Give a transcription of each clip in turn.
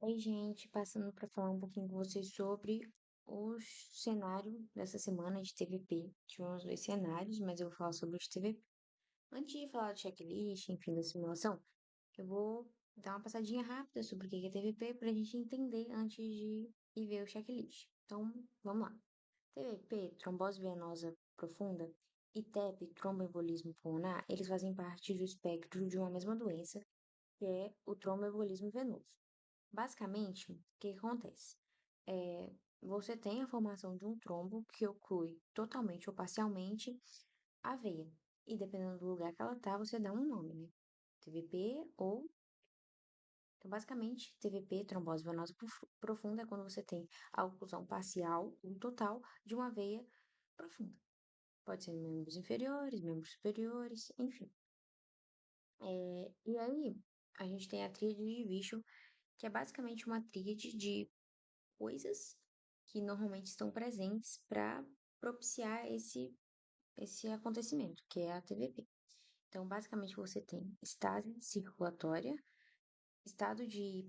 Oi, gente, passando para falar um pouquinho com vocês sobre o cenário dessa semana de TVP. Tivemos dois cenários, mas eu vou falar sobre os TVP. Antes de falar do checklist, enfim, da simulação, eu vou dar uma passadinha rápida sobre o que é TVP para a gente entender antes de ir ver o checklist. Então, vamos lá. TVP, trombose venosa profunda, e TEP, tromboembolismo pulmonar, eles fazem parte do espectro de uma mesma doença, que é o tromboembolismo venoso. Basicamente, o que que acontece? Você tem a formação de um trombo que oclui totalmente ou parcialmente a veia. E dependendo do lugar que ela tá, você dá um nome, né? TVP ou. Então, basicamente, TVP, trombose venosa profunda, é quando você tem a oclusão parcial ou total de uma veia profunda. Pode ser membros inferiores, membros superiores, enfim. E aí, a gente tem a tríade de Vichel, que é basicamente uma tríade de coisas que normalmente estão presentes para propiciar esse acontecimento, que é a TVP. Então, basicamente, você tem estase circulatória, estado de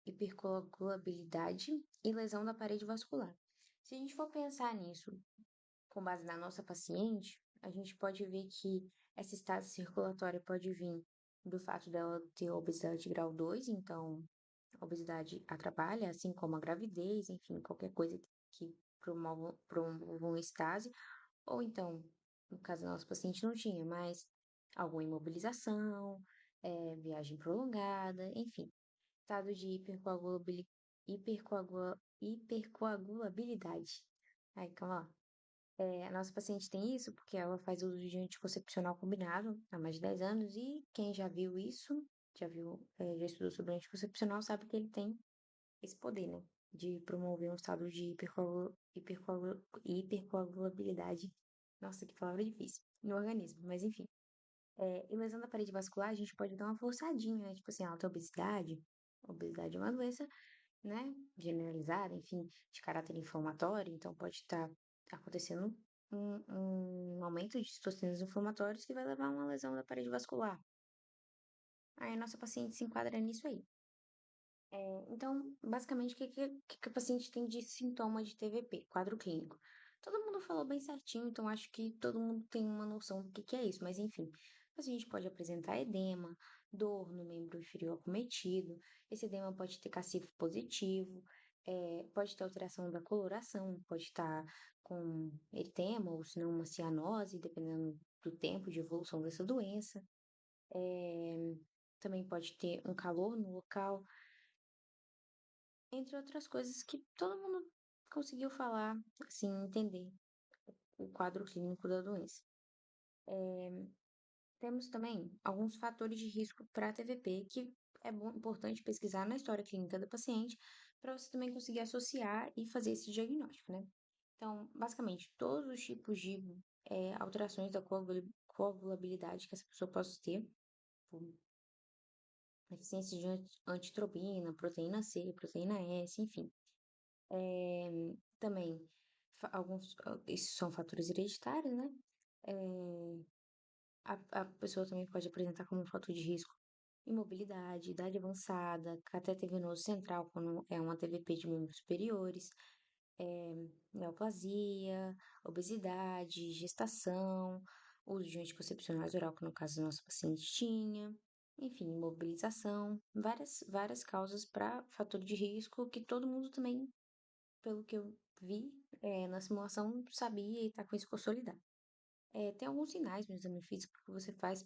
hipercoagulabilidade e lesão da parede vascular. Se a gente for pensar nisso com base na nossa paciente, a gente pode ver que essa estase circulatória pode vir do fato dela ter obesidade grau 2, então a obesidade atrapalha, assim como a gravidez, enfim, qualquer coisa que promova uma estase, ou então, no caso da nossa paciente não tinha, mas alguma imobilização, viagem prolongada, enfim, estado de hipercoagulabilidade. Aí, calma lá. A nossa paciente tem isso porque ela faz uso de anticoncepcional combinado há mais de 10 anos e quem já viu isso, já estudou sobre anticoncepcional, sabe que ele tem esse poder, né? De promover um estado de hipercoagulabilidade. Nossa, que palavra difícil. No organismo, mas enfim. E lesão da parede vascular, a gente pode dar uma forçadinha, né? Tipo assim, alta obesidade. Obesidade é uma doença, né? Generalizada, enfim, de caráter inflamatório, então pode estar acontecendo um aumento de citocinas inflamatórios que vai levar a uma lesão da parede vascular. Aí a nossa paciente se enquadra nisso aí. Então, basicamente, o que o paciente tem de sintoma de TVP, quadro clínico? Todo mundo falou bem certinho, então acho que todo mundo tem uma noção do que é isso, mas enfim, o paciente pode apresentar edema, dor no membro inferior acometido, esse edema pode ter cacifo positivo, pode ter alteração da coloração, pode estar com eritema ou se não uma cianose, dependendo do tempo de evolução dessa doença. Também pode ter um calor no local, entre outras coisas que todo mundo conseguiu falar, assim, entender o quadro clínico da doença. Temos também alguns fatores de risco para a TVP que é importante pesquisar na história clínica da paciente para você também conseguir associar e fazer esse diagnóstico, né? Então, basicamente, todos os tipos de alterações da coagulabilidade que essa pessoa possa ter, como deficiência de antitropina, proteína C, proteína S, enfim. Também, esses são fatores hereditários, né? É, a pessoa também pode apresentar como um fator de risco imobilidade, idade avançada, catéter venoso central, quando é uma TVP de membros superiores, neoplasia, obesidade, gestação, uso de anticoncepcionais oral, que no caso da nossa paciente tinha, enfim, imobilização, várias causas para fator de risco que todo mundo também, pelo que eu vi, na simulação, sabia e está com isso consolidado. Tem alguns sinais no exame físico que você faz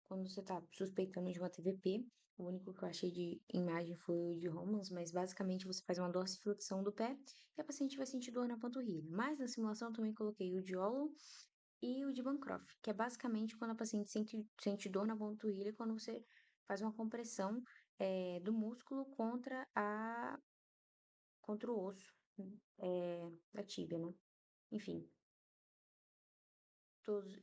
quando você está suspeitando de uma TVP. O único que eu achei de imagem foi o de Romans, mas basicamente você faz uma dorsiflexão do pé e a paciente vai sentir dor na panturrilha. Mas na simulação eu também coloquei o de Ollon e o de Bancroft, que é basicamente quando a paciente sente dor na panturrilha quando você faz uma compressão do músculo contra o osso da tíbia, né? Enfim,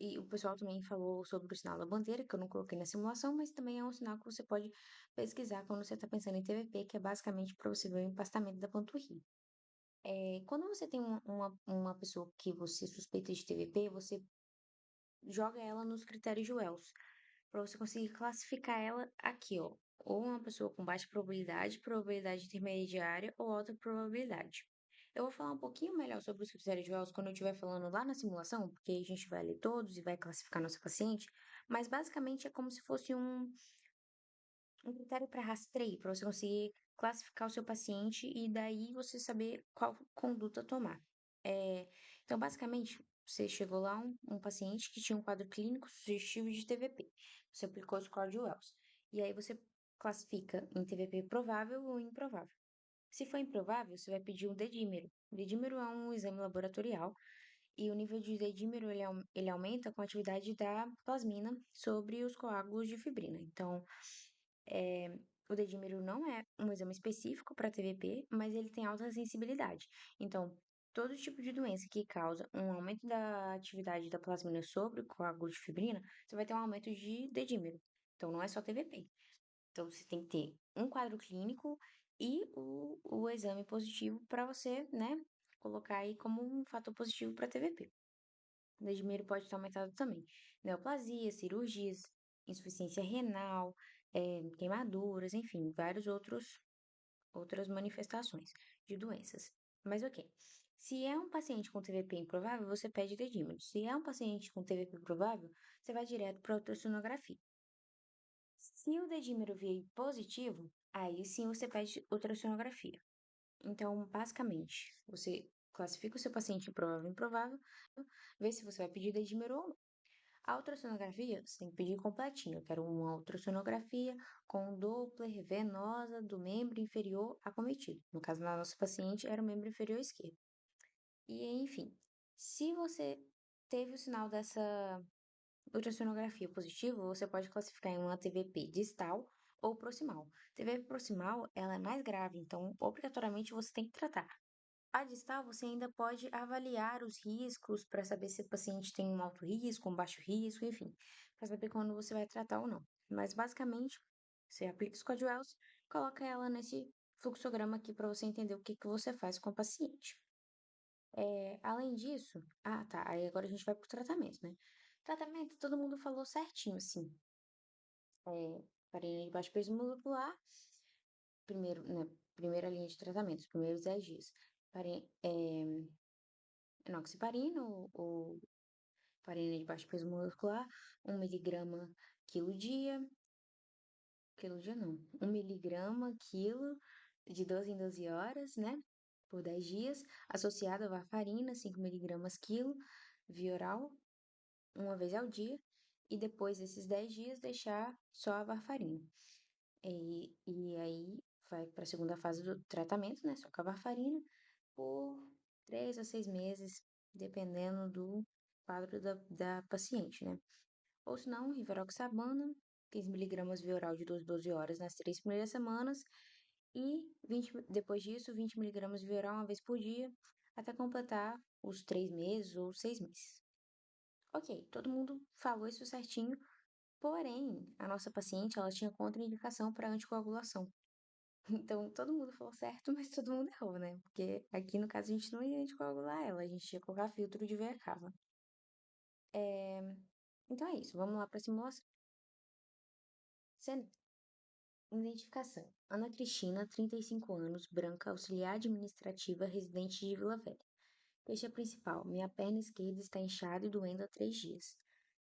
e o pessoal também falou sobre o sinal da bandeira, que eu não coloquei na simulação, mas também é um sinal que você pode pesquisar quando você está pensando em TVP, que é basicamente para você ver o empastamento da panturrilha. Quando você tem uma pessoa que você suspeita de TVP, você joga ela nos critérios de Wells, para você conseguir classificar ela aqui, ó. ou uma pessoa com baixa probabilidade, probabilidade intermediária ou alta probabilidade. Eu vou falar um pouquinho melhor sobre os critérios de Wells quando eu estiver falando lá na simulação, porque aí a gente vai ler todos e vai classificar nossa paciente, mas basicamente é como se fosse um critério para rastreio, para você conseguir classificar o seu paciente e daí você saber qual conduta tomar. Então, basicamente, você chegou lá, um paciente que tinha um quadro clínico sugestivo de TVP. Você aplicou o score de Wells. E aí você classifica em TVP provável ou improvável. Se for improvável, você vai pedir um dedímero. O dedímero é um exame laboratorial e o nível de dedímero ele aumenta com a atividade da plasmina sobre os coágulos de fibrina. Então, o dedímero não é um exame específico para TVP, mas ele tem alta sensibilidade. Então, todo tipo de doença que causa um aumento da atividade da plasmina sobre o coágulo de fibrina, você vai ter um aumento de dedímero. Então, não é só TVP. Então, você tem que ter um quadro clínico e o exame positivo para você, né, colocar aí como um fator positivo para TVP. O dedímero pode estar aumentado também. Neoplasia, cirurgias, insuficiência renal, queimaduras, enfim, outras manifestações de doenças. Mas ok. Se é um paciente com TVP improvável, você pede dedímero. Se é um paciente com TVP provável, você vai direto para a ultrassonografia. Se o dedímero vier positivo, aí sim você pede ultrassonografia. Então, basicamente, você classifica o seu paciente provável e improvável, vê se você vai pedir dedímero ou não. A ultrassonografia, você tem que pedir completinho. Eu quero uma ultrassonografia com Doppler venosa do membro inferior acometido. No caso da nossa paciente, era o membro inferior esquerdo. E, enfim, se você teve o sinal dessa ultrassonografia positivo, você pode classificar em uma TVP distal ou proximal. TVP proximal, ela é mais grave, então obrigatoriamente você tem que tratar. A distal, você ainda pode avaliar os riscos para saber se o paciente tem um alto risco, um baixo risco, enfim, para saber quando você vai tratar ou não. Mas basicamente, você aplica o Scott Wells, coloca ela nesse fluxograma aqui para você entender o que que você faz com o paciente. Além disso, tá, aí agora a gente vai pro tratamento, né? Tratamento, todo mundo falou certinho, assim. Farinha de baixo peso molecular, primeiro, né, primeira linha de tratamento, os primeiros 10 dias. Farinha, enoxaparina ou farinha de baixo peso molecular, 1 mg quilo dia, quilo dia não, 1 mg quilo de 12 em 12 horas, né? Por 10 dias, associado a varfarina, 5 mg quilo, via oral, uma vez ao dia, e depois desses 10 dias deixar só a varfarina. E aí vai para a segunda fase do tratamento, né? Só com a varfarina, por 3 a 6 meses, dependendo do quadro da paciente, né? Ou se não, rivaroxabana, 15 mg via oral de 12 12 horas nas 3 primeiras semanas e 20, depois disso, 20 mg via oral uma vez por dia, até completar os 3 meses ou 6 meses. Ok, todo mundo falou isso certinho, porém, a nossa paciente, ela tinha contraindicação para anticoagulação. Então, todo mundo falou certo, mas todo mundo errou, né? Porque aqui, no caso, a gente não ia anticoagular ela, a gente ia colocar filtro de veia cava. Então é isso, vamos lá para a simulação. Identificação. Ana Cristina, 35 anos, branca, auxiliar administrativa, residente de Vila Velha. Queixa principal. Minha perna esquerda está inchada e doendo há 3 dias.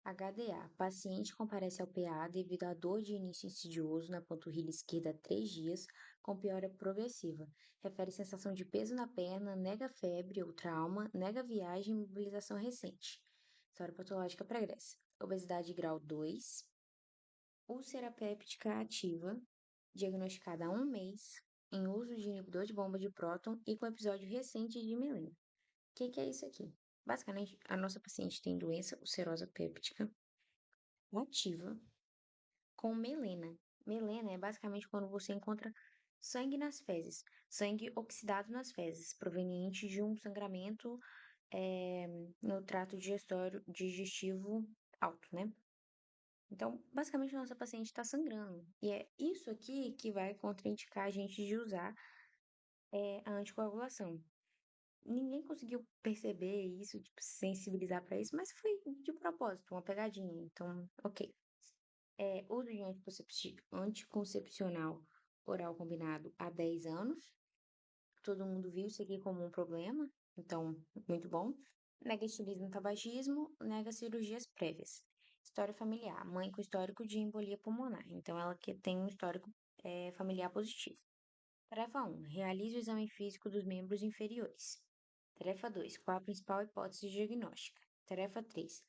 HDA. Paciente comparece ao PA devido à dor de início insidioso na panturrilha esquerda há 3 dias, com piora progressiva. Refere sensação de peso na perna, nega febre ou trauma, nega viagem e mobilização recente. História patológica pregressa. Obesidade grau 2. Úlcera péptica ativa, diagnosticada há 1 mês, em uso de inibidor de bomba de próton e com episódio recente de mielema. O que é isso aqui? Basicamente, a nossa paciente tem doença ulcerosa péptica ativa com melena. Melena é basicamente quando você encontra sangue nas fezes, sangue oxidado nas fezes, proveniente de um sangramento no trato digestivo alto, né? Então, basicamente, a nossa paciente está sangrando. E é isso aqui que vai contraindicar a gente de usar a anticoagulação. Ninguém conseguiu perceber isso, tipo, se sensibilizar para isso, mas foi de propósito, uma pegadinha. Então, ok. Uso de anticoncepcional oral combinado há 10 anos. Todo mundo viu isso aqui como um problema, então, muito bom. Nega estilismo e tabagismo, nega cirurgias prévias. História familiar, mãe com histórico de embolia pulmonar, então ela que tem um histórico familiar positivo. Tarefa 1. Realize o exame físico dos membros inferiores. Tarefa 2. Qual a principal hipótese diagnóstica? Tarefa 3.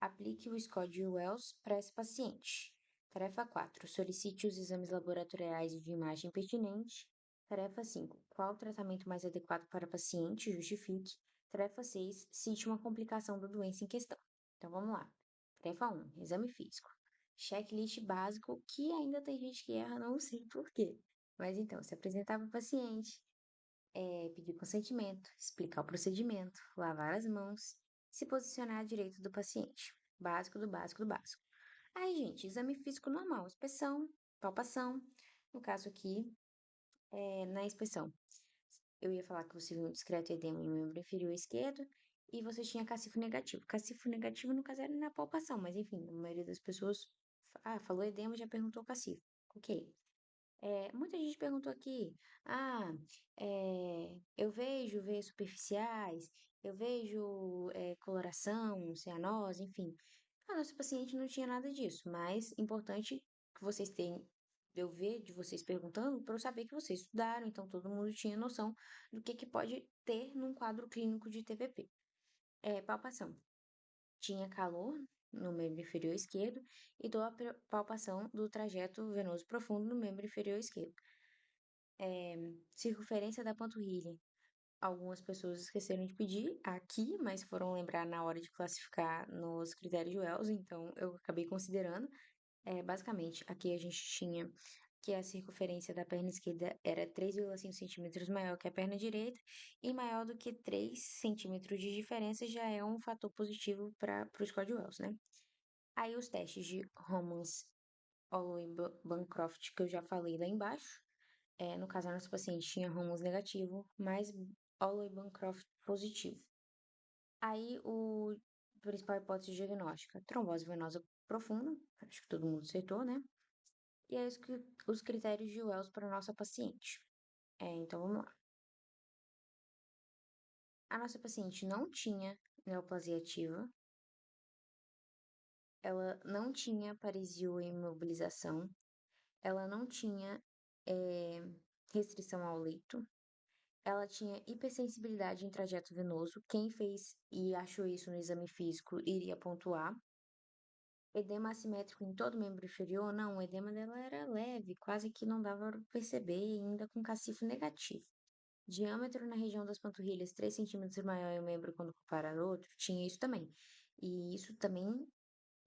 Aplique o score de Wells para esse paciente. Tarefa 4. Solicite os exames laboratoriais de imagem pertinente. Tarefa 5. Qual o tratamento mais adequado para o paciente? Justifique. Tarefa 6. Cite uma complicação da doença em questão. Então vamos lá. Tarefa 1. Exame físico. Checklist básico que ainda tem gente que erra, não sei por quê. Mas então, se apresentar para o paciente, pedir consentimento, explicar o procedimento, lavar as mãos, se posicionar à direita do paciente. Básico do básico do básico. Aí, gente, exame físico normal, inspeção, palpação. No caso aqui, na inspeção, eu ia falar que você viu um discreto edema em membro inferior esquerdo e você tinha cacifo negativo. Cacifo negativo, no caso, era na palpação, mas enfim, a maioria das pessoas, falou edema, já perguntou cacifo. Ok. Muita gente perguntou aqui, eu vejo veias superficiais, eu vejo coloração, cianose, enfim. A nossa paciente não tinha nada disso, mas importante que vocês tenham, eu ver de vocês perguntando, para eu saber que vocês estudaram, então todo mundo tinha noção do que pode ter num quadro clínico de TVP. Palpação. Tinha calor no membro inferior esquerdo e dou a palpação do trajeto venoso profundo no membro inferior esquerdo. Circunferência da panturrilha. Algumas pessoas esqueceram de pedir aqui, mas foram lembrar na hora de classificar nos critérios de Wells, então eu acabei considerando. Basicamente, aqui a gente tinha que a circunferência da perna esquerda era 3,5 centímetros maior que a perna direita, e maior do que 3 centímetros de diferença já é um fator positivo para o score de Wells, né? Aí os testes de Homans, Holloway e Bancroft, que eu já falei lá embaixo. No caso, a nossa paciente tinha Homans negativo, mas Holloway e Bancroft positivo. Aí, o principal hipótese diagnóstica, trombose venosa profunda, acho que todo mundo acertou, né? E é isso que os critérios de Wells para nossa paciente. Então, vamos lá. A nossa paciente não tinha neoplasia ativa, ela não tinha paresia ou imobilização, ela não tinha restrição ao leito, ela tinha hipersensibilidade em trajeto venoso. Quem fez e achou isso no exame físico iria pontuar. Edema assimétrico em todo o membro inferior? Não, o edema dela era leve, quase que não dava para perceber, e ainda com cacifo negativo. Diâmetro na região das panturrilhas 3 centímetros maior em um membro quando comparado ao outro? Tinha isso também. E isso também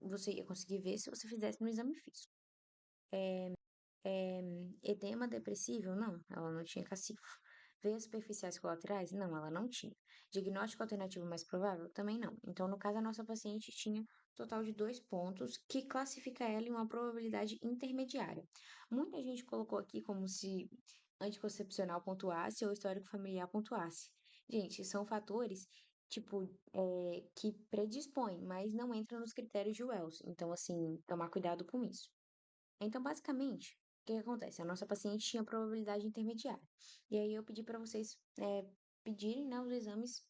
você ia conseguir ver se você fizesse no exame físico. Edema depressível? Não, ela não tinha cacifo. Veias superficiais colaterais? Não, ela não tinha. Diagnóstico alternativo mais provável? Também não. Então, no caso, a nossa paciente tinha total de 2 pontos, que classifica ela em uma probabilidade intermediária. Muita gente colocou aqui como se anticoncepcional pontuasse ou histórico familiar pontuasse. Gente, são fatores, tipo, que predispõem, mas não entram nos critérios de Wells. Então, assim, tomar cuidado com isso. Então, basicamente, o que que acontece? A nossa paciente tinha probabilidade intermediária. E aí eu pedi para vocês pedirem, né, os exames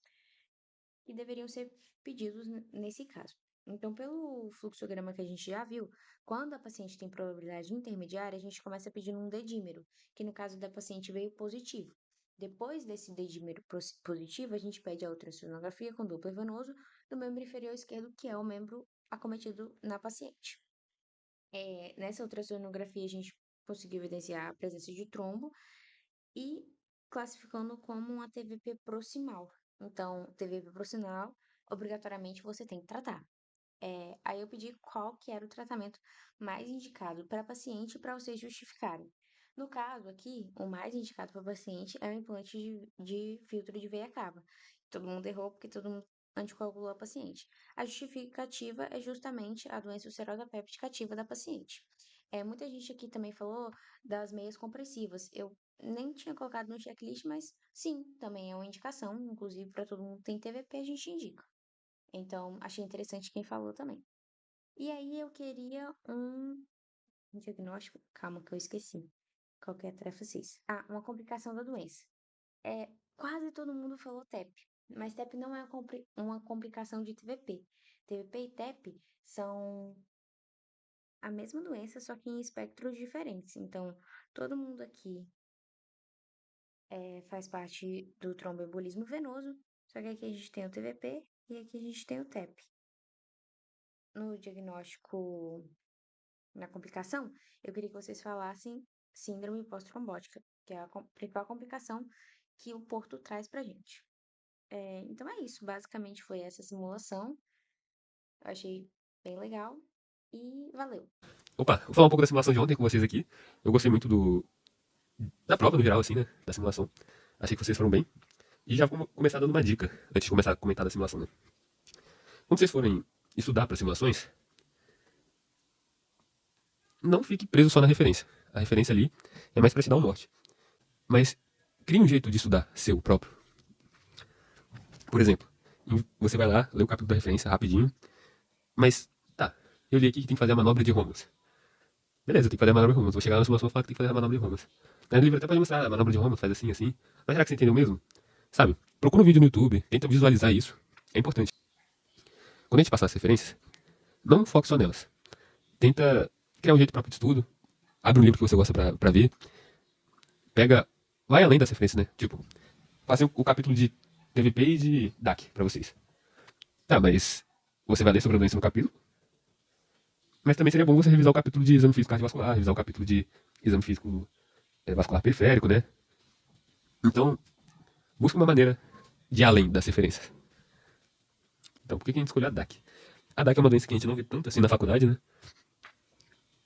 que deveriam ser pedidos nesse caso. Então, pelo fluxograma que a gente já viu, quando a paciente tem probabilidade intermediária, a gente começa pedindo um dedímero, que no caso da paciente veio positivo. Depois desse dedímero positivo, a gente pede a ultrassonografia com Doppler venoso do membro inferior esquerdo, que é o membro acometido na paciente. Nessa ultrassonografia, a gente conseguiu evidenciar a presença de trombo e classificando como uma TVP proximal. Então, TVP proximal, obrigatoriamente você tem que tratar. Aí eu pedi qual que era o tratamento mais indicado para paciente para vocês justificarem. No caso aqui, o mais indicado para paciente é o implante de filtro de veia cava. Todo mundo errou porque todo mundo anticoagulou a paciente. A justificativa é justamente a doença ulcerosa péptica ativa da paciente. Muita gente aqui também falou das meias compressivas. Eu nem tinha colocado no checklist, mas sim, também é uma indicação. Inclusive, para todo mundo que tem TVP, a gente indica. Então, achei interessante quem falou também. E aí eu queria um diagnóstico. Calma, que eu esqueci. Qual que é a tarefa 6? Ah, uma complicação da doença. É, quase todo mundo falou TEP, mas TEP não é uma complicação de TVP. TVP e TEP são a mesma doença, só que em espectros diferentes. Então, todo mundo aqui faz parte do tromboembolismo venoso, só que aqui a gente tem o TVP e aqui a gente tem o TEP. No diagnóstico, na complicação, eu queria que vocês falassem síndrome pós-trombótica, que é a principal complicação que o Porto traz pra gente. Então é isso, basicamente foi essa simulação. Eu achei bem legal e valeu. Opa, vou falar um pouco da simulação de ontem com vocês aqui. Eu gostei muito da prova no geral, assim, né? Da simulação. Achei que vocês foram bem. E já vou começar dando uma dica, antes de começar a comentar da simulação, né? Quando vocês forem estudar para simulações, não fique preso só na referência. A referência ali é mais para te dar um norte. Mas crie um jeito de estudar seu próprio. Por exemplo, você vai lá, lê o capítulo da referência rapidinho, mas tá, eu li aqui que tem que fazer a manobra de Romulus. Beleza, tem que fazer a manobra de Romulus. Vou chegar na simulação e falar que tem que fazer a manobra de Romulus. Aí no livro até pode mostrar a manobra de Romulus, faz assim, assim. Mas será que você entendeu mesmo? Sabe? Procura um vídeo no YouTube, tenta visualizar isso. É importante. Quando a gente passar as referências, não foque só nelas. Tenta criar um jeito próprio de estudo. Abre um livro que você gosta pra ver. Pega. Vai além das referências, né? Tipo, passei o capítulo de TVP e de DAC pra vocês. Tá, mas você vai ler sobre a doença no capítulo. Mas também seria bom você revisar o capítulo de exame físico cardiovascular, revisar o capítulo de exame físico vascular periférico, né? Então, busca uma maneira de ir além das referências. Então, por que a gente escolheu a DAC? A DAC é uma doença que a gente não vê tanto assim na faculdade, né?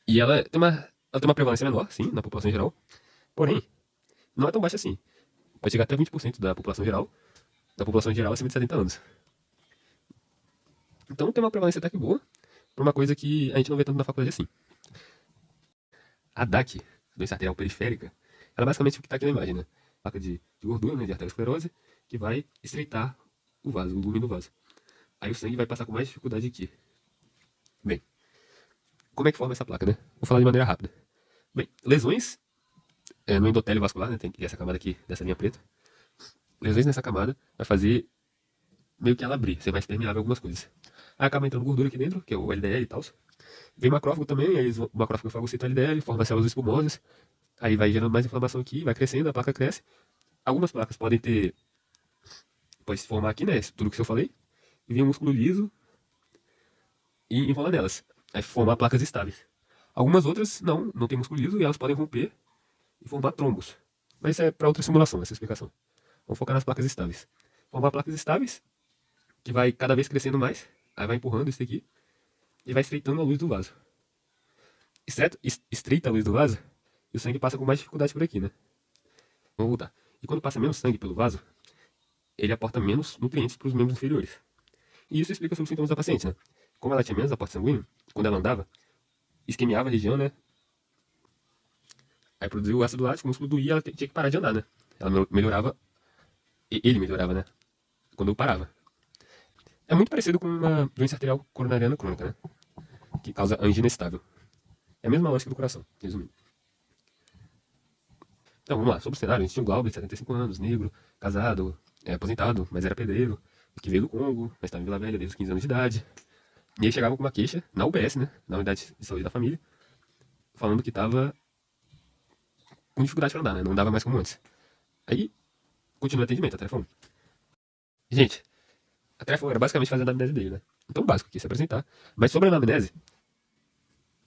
E ela tem uma prevalência menor, sim, na população em geral. Porém, não é tão baixa assim. Pode chegar até 20% da população geral acima de 70 anos. Então tem uma prevalência até que boa, por uma coisa que a gente não vê tanto na faculdade assim. A DAC, doença arterial periférica, ela é basicamente o que está aqui na imagem, né? Placa de gordura, né, de arteriosclerose, que vai estreitar o vaso, o lumen do vaso. Aí o sangue vai passar com mais dificuldade aqui. Bem, como é que forma essa placa, né? Vou falar de maneira rápida. Bem, lesões no endotélio vascular, né? Tem essa camada aqui, dessa linha preta. Lesões nessa camada vai fazer meio que ela abrir, ser mais permeável a algumas coisas. Aí acaba entrando gordura aqui dentro, que é o LDL e tal. Vem macrófago também, aí o macrófago fagocita o LDL, forma células espumosas. Aí vai gerando mais inflamação aqui, vai crescendo, a placa cresce. Algumas placas pode se formar aqui, né? Tudo que eu falei. E vem um músculo liso e enrola nelas. Aí formar placas estáveis. Algumas outras não tem músculo liso e elas podem romper e formar trombos. Mas isso é para outra simulação, essa explicação. Vamos focar nas placas estáveis. Formar placas estáveis, que vai cada vez crescendo mais, aí vai empurrando isso aqui, e vai estreitando a luz do vaso. Estreita a luz do vaso, e o sangue passa com mais dificuldade por aqui, né? Vamos voltar. E quando passa menos sangue pelo vaso, ele aporta menos nutrientes para os membros inferiores. E isso explica sobre os sintomas da paciente, né? Como ela tinha menos aporte sanguíneo, quando ela andava, isquemiava a região, né? Aí produziu o ácido lático, o músculo doía, ela tinha que parar de andar, né? Ela melhorava, ele melhorava, né? Quando eu parava. É muito parecido com uma doença arterial coronariana crônica, né? Que causa angina estável. É a mesma lógica do coração, resumindo. Então, vamos lá. Sobre o cenário, a gente tinha um Glauber de 75 anos, negro, casado, aposentado, mas era pedreiro, que veio do Congo, mas estava em Vila Velha desde os 15 anos de idade. E ele chegava com uma queixa na UBS, né? Na Unidade de Saúde da Família, falando que estava com dificuldade para andar, né? Não andava mais como antes. Aí, continua o atendimento, a tarefa 1. Gente, a tarefa 1 era basicamente fazer a anamnese dele, né? Então, o básico aqui, se apresentar. Mas sobre a anamnese,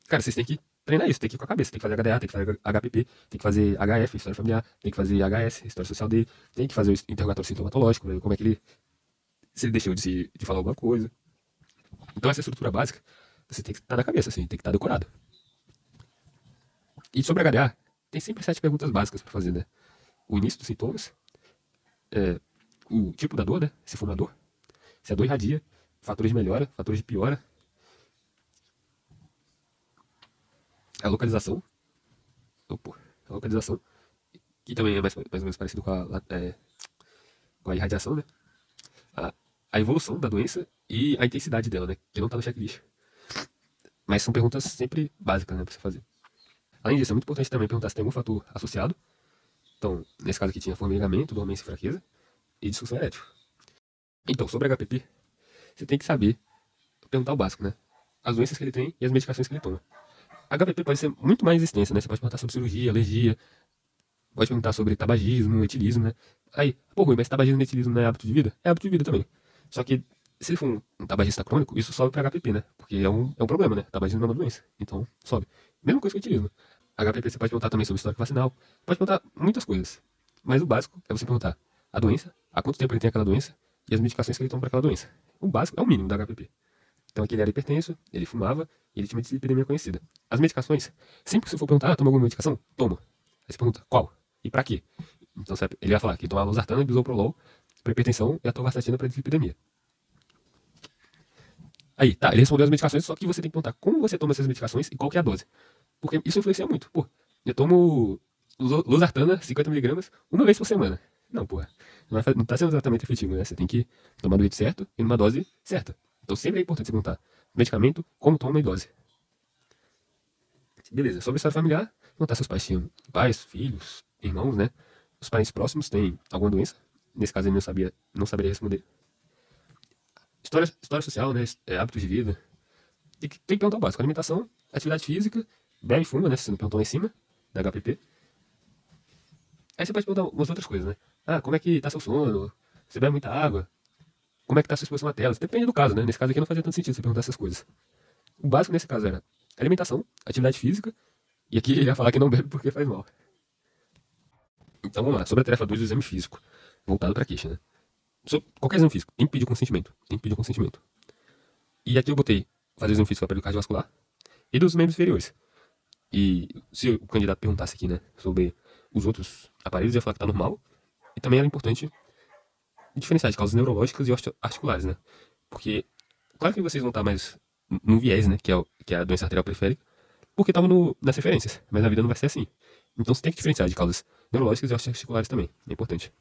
cara, vocês têm que treinar isso, tem que ir com a cabeça, tem que fazer HDA, tem que fazer HPP, tem que fazer HF, história familiar, tem que fazer HS, história social dele, tem que fazer o interrogatório sintomatológico, né? Como é que ele, se ele deixou de falar alguma coisa. Então essa estrutura básica, você tem que estar na cabeça, assim, tem que estar decorado. E sobre HDA, tem sempre 7 perguntas básicas para fazer, né? O início dos sintomas, é, o tipo da dor, né? Se for uma dor, se a dor irradia, fatores de melhora, fatores de piora, a localização, a localização, que também é mais ou menos parecido com a irradiação, né? A, a evolução da doença e a intensidade dela, né? Que não tá no checklist. Mas são perguntas sempre básicas, né, pra você fazer. Além disso, é muito importante também perguntar se tem algum fator associado. Então, nesse caso aqui tinha formigamento, dormência e fraqueza, e disfunção erétil. Então, sobre HPP, você tem que saber perguntar o básico, né? As doenças que ele tem e as medicações que ele toma. HPP pode ser muito mais extensa, né? Você pode perguntar sobre cirurgia, alergia, pode perguntar sobre tabagismo, etilismo, né? Aí, pô, Rui, mas tabagismo e etilismo não é hábito de vida? É hábito de vida também. Só que, se ele for um tabagista crônico, isso sobe para HPP, né? Porque é um problema, né? Tabagismo é uma doença. Então, sobe. Mesma coisa que o etilismo. HPP você pode perguntar também sobre histórico vacinal. Pode perguntar muitas coisas. Mas o básico é você perguntar a doença, há quanto tempo ele tem aquela doença e as medicações que ele toma para aquela doença. O básico é o mínimo da HPP. Então aqui ele era hipertenso, ele fumava e ele tinha uma dislipidemia conhecida. As medicações, sempre que você for perguntar, toma alguma medicação? Toma. Aí você pergunta, qual? E pra quê? Então ele vai falar que tomava losartana, bisoprolol para hipertensão e atorvastatina para dislipidemia. Aí, tá, ele respondeu as medicações, só que você tem que perguntar como você toma essas medicações e qual que é a dose. Porque isso influencia muito. Pô, eu tomo losartana, 50 mg, uma vez por semana. Não, porra. Não tá sendo exatamente efetivo, né? Você tem que tomar do jeito certo e numa dose certa. Então sempre é importante você perguntar medicamento, como toma e dose. Beleza, sobre a história familiar, perguntar se seus pais tinham pais, filhos, irmãos, né? Os parentes próximos têm alguma doença. Nesse caso ele não saberia responder. História social, né? Hábitos de vida. Tem que perguntar o básico. Alimentação, atividade física, bebe e fuma, né? Se você não perguntou lá em cima, da HPP. Aí você pode perguntar umas outras coisas, né? Ah, como é que tá seu sono? Você bebe muita água? Como é que tá a sua exposição à tela? Depende do caso, né? Nesse caso aqui não fazia tanto sentido você perguntar essas coisas. O básico nesse caso era alimentação, atividade física, e aqui ele ia falar que não bebe porque faz mal. Então vamos lá, sobre a tarefa 2 do exame físico, voltado para queixa, né? Sobre qualquer exame físico, tem que pedir consentimento. Tem que pedir consentimento. E aqui eu botei fazer o exame físico do aparelho cardiovascular e dos membros inferiores. E se o candidato perguntasse aqui, né, sobre os outros aparelhos, ia falar que tá normal. E também era importante diferenciar de causas neurológicas e articulares, né? Porque, claro que vocês vão estar mais no viés, né, que é a doença arterial periférica, porque estava nas referências, mas na vida não vai ser assim. Então você tem que diferenciar de causas neurológicas e articulares também, é importante.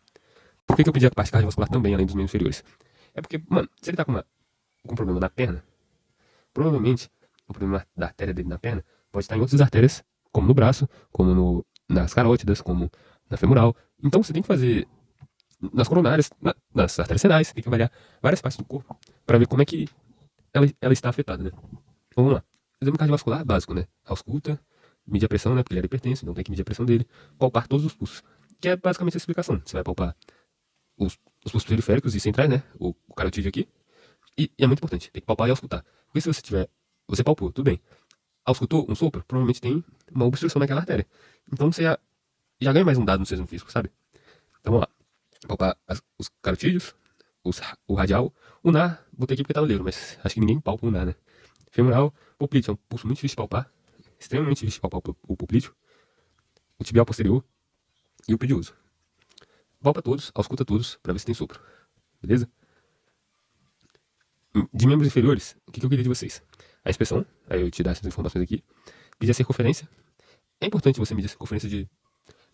Por que eu pedi a parte cardiovascular também, além dos membros inferiores? É porque, mano, se ele tá com um problema na perna, provavelmente o problema da artéria dele na perna pode estar em outras artérias, como no braço, como nas carótidas, como na femoral. Então você tem que fazer nas coronárias, nas artérias renais, tem que avaliar várias partes do corpo para ver como é que ela está afetada, né? Então, vamos lá. Exame cardiovascular básico, né? Ausculta, medir a pressão, né? Porque ele era hipertenso, então tem que medir a pressão dele. Palpar todos os pulsos, que é basicamente a explicação. Você vai palpar os pulsos periféricos e centrais, né? O carotídeo aqui. E é muito importante, tem que palpar e auscultar. Porque se você tiver. Você palpou, tudo bem. Auscultou um sopro, provavelmente tem uma obstrução naquela artéria. Então você já ganha mais um dado no seu exame físico, sabe? Então vamos lá. Palpar os carotídeos, o radial, o nar, botei aqui porque tá no livro, mas acho que ninguém palpa o nar, né? Femoral, poplíteo, é um pulso muito difícil de palpar, extremamente difícil de palpar o poplíteo, o tibial posterior e o pedioso. Palpa todos, ausculta todos, pra ver se tem sopro, beleza? De membros inferiores, o que eu queria de vocês? A inspeção, aí eu te dar essas informações aqui, pedir a circunferência. É importante você medir a circunferência de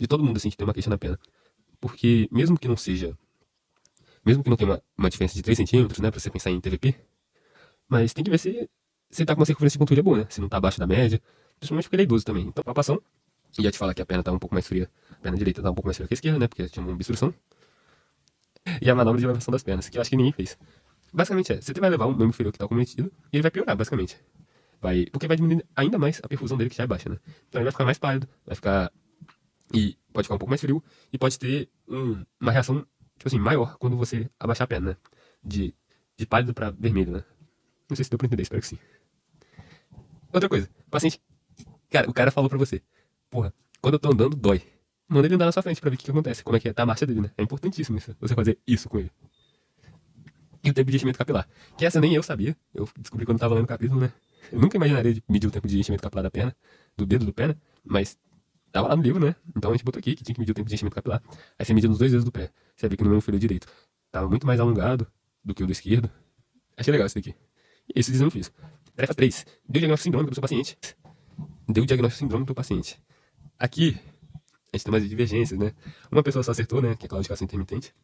todo mundo, assim, que tem uma queixa na perna. Porque mesmo que não tenha uma diferença de 3 centímetros, né, pra você pensar em TVP, mas tem que ver se tá com uma circunferência de conturia boa, né? Se não tá abaixo da média, principalmente porque ele é idoso também. Então, palpação, ia te falar que a perna tá um pouco mais fria, a perna direita tá um pouco mais fria que a esquerda, né, porque tinha uma obstrução. E a manobra de elevação das pernas, que eu acho que ninguém fez. Basicamente você vai levar um membro inferior que tá comprometido e ele vai piorar, basicamente. Porque vai diminuir ainda mais a perfusão dele, que já é baixa, né? Então ele vai ficar mais pálido, vai ficar. E pode ficar um pouco mais frio, e pode ter uma reação, tipo assim, maior quando você abaixar a perna, né? De pálido pra vermelho, né? Não sei se deu pra entender, espero que sim. Outra coisa, paciente. Cara, o cara falou pra você, porra, quando eu tô andando, dói. Manda ele andar na sua frente pra ver o que acontece, como é que tá a marcha dele, né? É importantíssimo isso, você fazer isso com ele. E o tempo de enchimento capilar. Que essa nem eu sabia. Eu descobri quando tava lendo o capítulo, né? Eu nunca imaginaria de medir o tempo de enchimento capilar da perna, do dedo do pé, né? Mas tava lá no livro, né? Então a gente botou aqui que tinha que medir o tempo de enchimento capilar. Aí você media nos dois dedos do pé. Você vê que no meu inferior direito tava muito mais alongado do que o do esquerdo. Achei legal isso daqui. E esse exame eu fiz. Tarefa 3. Deu o diagnóstico sindrômico do seu paciente. Deu o diagnóstico sindrômico do paciente. Aqui, a gente tem umas divergências, né? Uma pessoa só acertou, né? Que é a claudicação intermitente.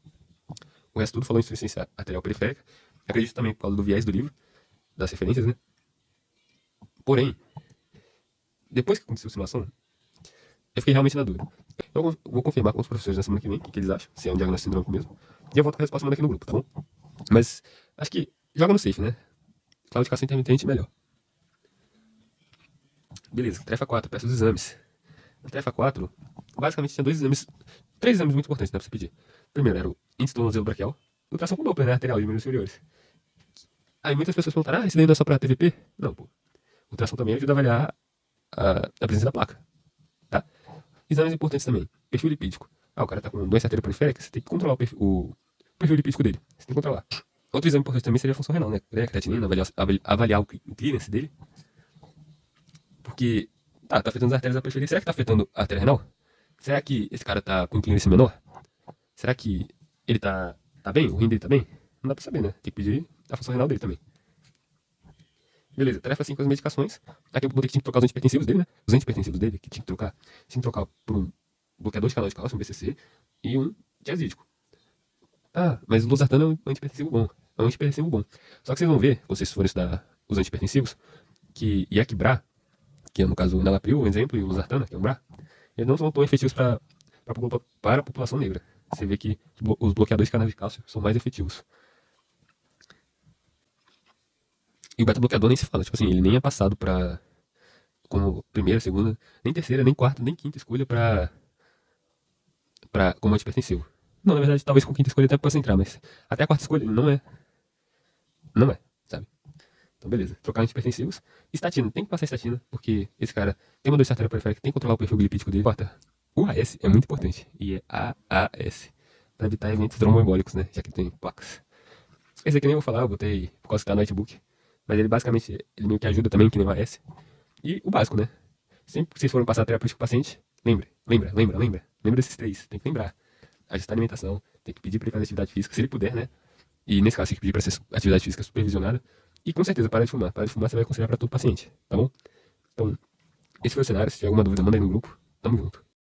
O resto tudo falou em insuficiência arterial periférica. Acredito também por causa do viés do livro, das referências, né? Porém, depois que aconteceu a simulação, eu fiquei realmente na dúvida. Eu vou confirmar com os professores na semana que vem o que eles acham, se é um diagnóstico sindrômico mesmo. E eu volto com a resposta semana aqui no grupo, tá bom? Mas acho que joga no safe, né? Claudicação intermitente melhor. Beleza, tarefa 4, peça os exames. Na tarefa 4, basicamente tinha três exames muito importantes, né, pra você pedir. Primeiro era o índice do tornozelo braquial, ultrassom com Doppler, né, arterial de membros superiores. Aí muitas pessoas perguntaram, esse daí não é só pra TVP? Não, pô. O ultrassom também ajuda a avaliar a presença da placa, tá? Exames importantes também. Perfil lipídico. O cara tá com doença arterial-periférica, você tem que controlar o perfil lipídico dele. Você tem que controlar. Outro exame importante também seria a função renal, né? Creatinina, avaliar o clearance dele. Porque, tá afetando as artérias da periferia. Será que tá afetando a artéria renal? Será que esse cara tá com clearance menor? Será que ele tá bem? O rim dele tá bem? Não dá pra saber, né? Tem que pedir a função renal dele também. Beleza, tarefa 5, as medicações. Aqui eu botei que tinha que trocar os antipertensivos dele, né? Os antipertensivos dele, que tinha que trocar. Tinha que trocar por um bloqueador de canal de cálcio, um BCC, e um diazídico. Mas o losartano é um antipertensivo bom. É um antipertensivo bom. Só que vocês vão ver, quando vocês forem estudar os antipertensivos, que Iacibra, que é no caso o enalapril, um exemplo, e o losartana, que é um BRA, eles não são tão efetivos para a população negra. Você vê que os bloqueadores de canais de cálcio são mais efetivos. E o beta-bloqueador nem se fala, tipo assim, ele nem é passado pra como primeira, segunda, nem terceira, nem quarta, nem quinta escolha como antipertensivo. Não, na verdade, talvez com quinta escolha até possa entrar, mas até a quarta escolha ele não é, sabe? Então, beleza. Trocar antipertensivos. Estatina, tem que passar estatina, porque esse cara tem uma doença arterial periférica, tem que controlar o perfil lipídico dele. Quarta, o AS é muito importante, e é AAS, para evitar eventos tromboembólicos, né, já que tem placas. Esse aqui nem vou falar, eu botei por causa que tá no notebook, mas ele basicamente, ele meio que ajuda também, que nem o AS. E o básico, né? Sempre que vocês forem passar a terapêutica pro paciente, lembra desses três, tem que lembrar. Ajustar a alimentação, tem que pedir para ele fazer atividade física, se ele puder, né? E nesse caso, tem que pedir para ser atividade física supervisionada. E com certeza, para de fumar. Para de fumar, você vai aconselhar para todo paciente, tá bom? Então, esse foi o cenário. Se tiver alguma dúvida, manda aí no grupo. Tamo junto.